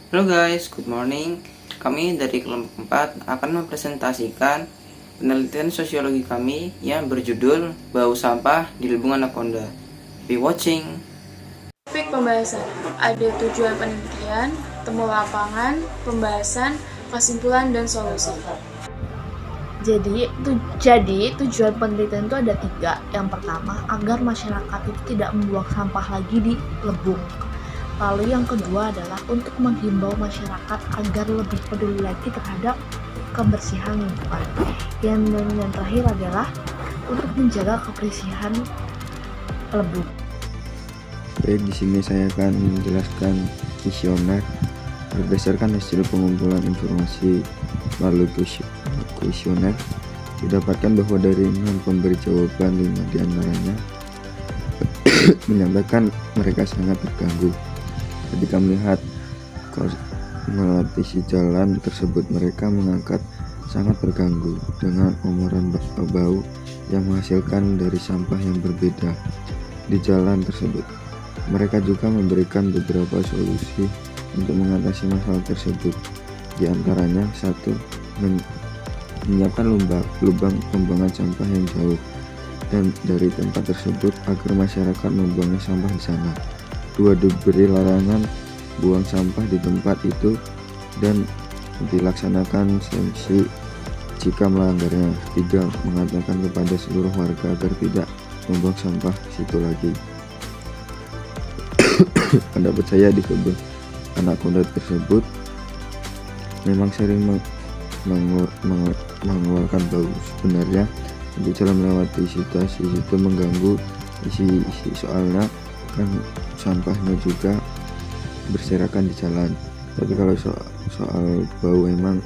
Halo guys, good morning. Kami dari kelompok 4 akan mempresentasikan penelitian sosiologi kami yang berjudul Bau Sampah di Lubung Anaconda. Be watching. Topik pembahasan ada tujuan penelitian, temu lapangan, pembahasan, kesimpulan, dan solusi. Jadi tujuan penelitian itu ada 3. Yang pertama, agar masyarakat itu tidak membuang sampah lagi di lubung. Lalu yang kedua adalah untuk menghimbau masyarakat agar lebih peduli lagi terhadap kebersihan lingkungan. Yang terakhir adalah untuk menjaga kebersihan lubung. Baik, di sini saya akan menjelaskan kuesioner. Berdasarkan hasil pengumpulan informasi melalui kuesioner, didapatkan bahwa dari 6 pemberi jawaban, 5 diantaranya menyampaikan mereka sangat terganggu ketika melihat melewati si jalan tersebut. Mereka mengangkat sangat terganggu dengan omoran bau yang menghasilkan dari sampah yang berbeda di jalan tersebut. Mereka juga memberikan beberapa solusi untuk mengatasi masalah tersebut. Di antaranya, 1. Menyiapkan lubang pembuangan sampah yang jauh dan dari tempat tersebut agar masyarakat membuang sampah di sana. 2. Diberi larangan buang sampah di tempat itu dan dilaksanakan sanksi jika melanggarnya. 3. Mengatakan kepada seluruh warga agar tidak membuang sampah situ lagi. Pendapat saya di kebun anaconda tersebut memang sering mengeluarkan bau. Sebenarnya untuk cara melewati situasi itu mengganggu isi soalnya kan sampahnya juga berserakan di jalan. Tapi kalau soal bau emang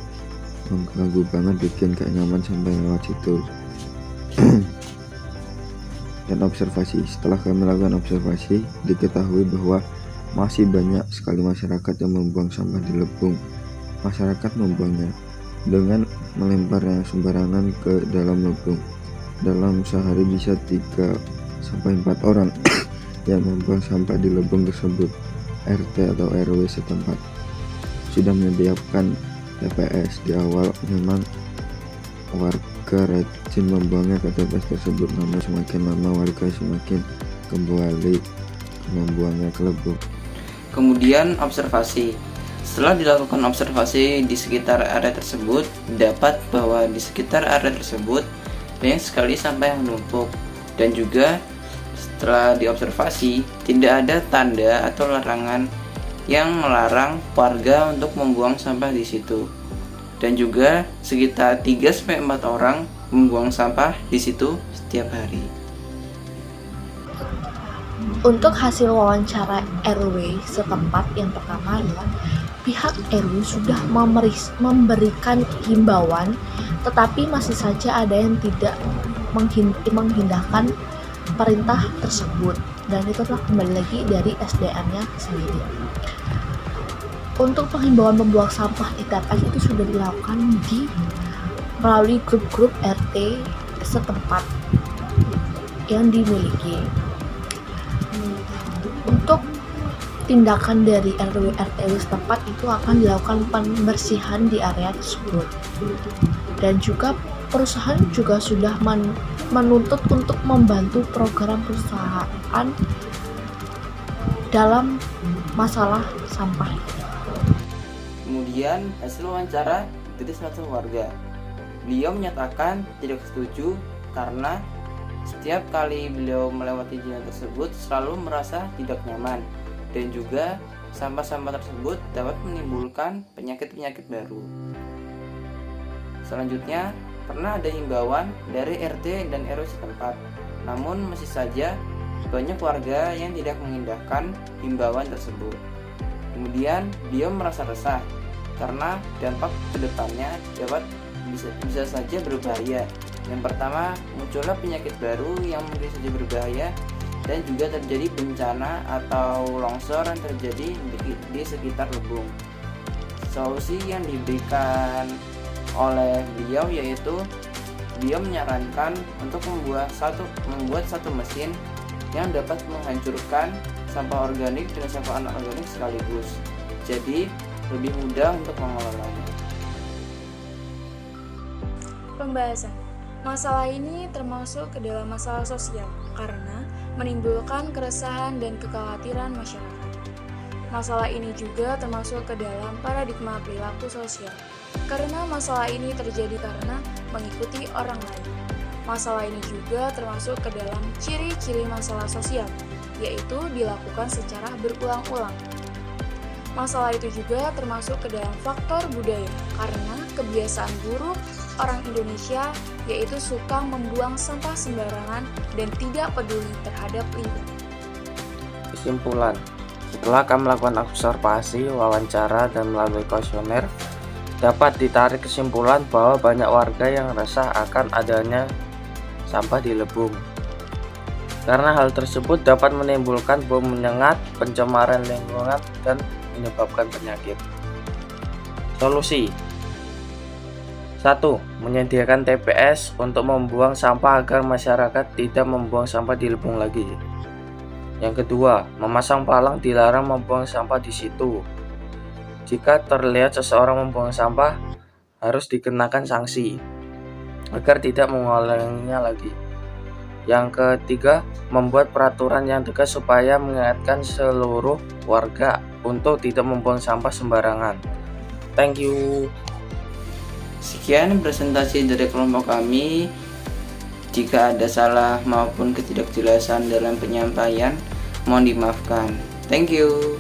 mengganggu banget, bikin gak nyaman sampai lewat situ. Dan observasi, setelah kami melakukan observasi, diketahui bahwa masih banyak sekali masyarakat yang membuang sampah di lubung. Masyarakat membuangnya dengan melemparnya sembarangan ke dalam lubung. Dalam sehari bisa 3-4 orang yang membuang sampah di lubung tersebut. RT atau RW setempat sudah menyediakan TPS. Di awal memang warga rajin membuangnya ke TPS tersebut, namun semakin lama warga semakin kembali membuangnya ke lubung. Kemudian observasi. Setelah dilakukan observasi di sekitar area tersebut, dapat bahwa di sekitar area tersebut banyak sekali sampah yang menumpuk, dan juga setelah diobservasi tidak ada tanda atau larangan yang melarang warga untuk membuang sampah di situ. Dan juga sekitar 3-4 orang membuang sampah di situ setiap hari. Untuk hasil wawancara RW setempat, yang pertama adalah pihak RW sudah memberikan himbauan, tetapi masih saja ada yang tidak mengindahkan perintah tersebut, dan itu telah kembali lagi dari SDM-nya sendiri. Untuk penghimbauan membuang sampah di TPS itu sudah dilakukan melalui grup-grup RT setempat yang dimiliki. Untuk tindakan dari RW setempat itu akan dilakukan pembersihan di area tersebut, dan juga perusahaan juga sudah menuntut untuk membantu program perusahaan dalam masalah sampah. Kemudian hasil wawancara dari salah satu warga. Beliau menyatakan tidak setuju karena setiap kali beliau melewati jalan tersebut selalu merasa tidak nyaman, dan juga sampah-sampah tersebut dapat menimbulkan penyakit-penyakit baru. Selanjutnya, pernah ada himbauan dari RT dan RW setempat, namun masih saja banyak warga yang tidak mengindahkan himbauan tersebut. Kemudian beliau merasa resah karena dampak kedepannya bisa saja berbahaya. Yang pertama, munculnya penyakit baru yang mungkin saja berbahaya, dan juga terjadi bencana atau longsor yang terjadi di sekitar lubung. Solusi yang diberikan oleh beliau yaitu beliau menyarankan untuk membuat satu mesin yang dapat menghancurkan sampah organik dan sampah anorganik sekaligus. Jadi lebih mudah untuk mengelolanya. Pembahasan. Masalah ini termasuk ke dalam masalah sosial karena menimbulkan keresahan dan kekhawatiran masyarakat. Masalah ini juga termasuk ke dalam paradigma perilaku sosial karena masalah ini terjadi karena mengikuti orang lain. Masalah ini juga termasuk ke dalam ciri-ciri masalah sosial, yaitu dilakukan secara berulang-ulang. Masalah itu juga termasuk ke dalam faktor budaya karena kebiasaan buruk orang Indonesia yaitu suka membuang sampah sembarangan dan tidak peduli terhadap lingkungan. Kesimpulan, setelah kami melakukan observasi, wawancara, dan melalui kuesioner, dapat ditarik kesimpulan bahwa banyak warga yang resah akan adanya sampah di Lebung. Karena hal tersebut dapat menimbulkan bau menyengat, pencemaran lingkungan, dan menyebabkan penyakit. Solusi: 1. Menyediakan TPS untuk membuang sampah agar masyarakat tidak membuang sampah di Lebung lagi. Yang kedua, memasang palang dilarang membuang sampah di situ. Jika terlihat seseorang membuang sampah, harus dikenakan sanksi agar tidak mengulanginya lagi. Yang ketiga, membuat peraturan yang tegas supaya mengingatkan seluruh warga untuk tidak membuang sampah sembarangan. Thank you. Sekian presentasi dari kelompok kami. Jika ada salah maupun ketidakjelasan dalam penyampaian, mohon dimaafkan. Thank you.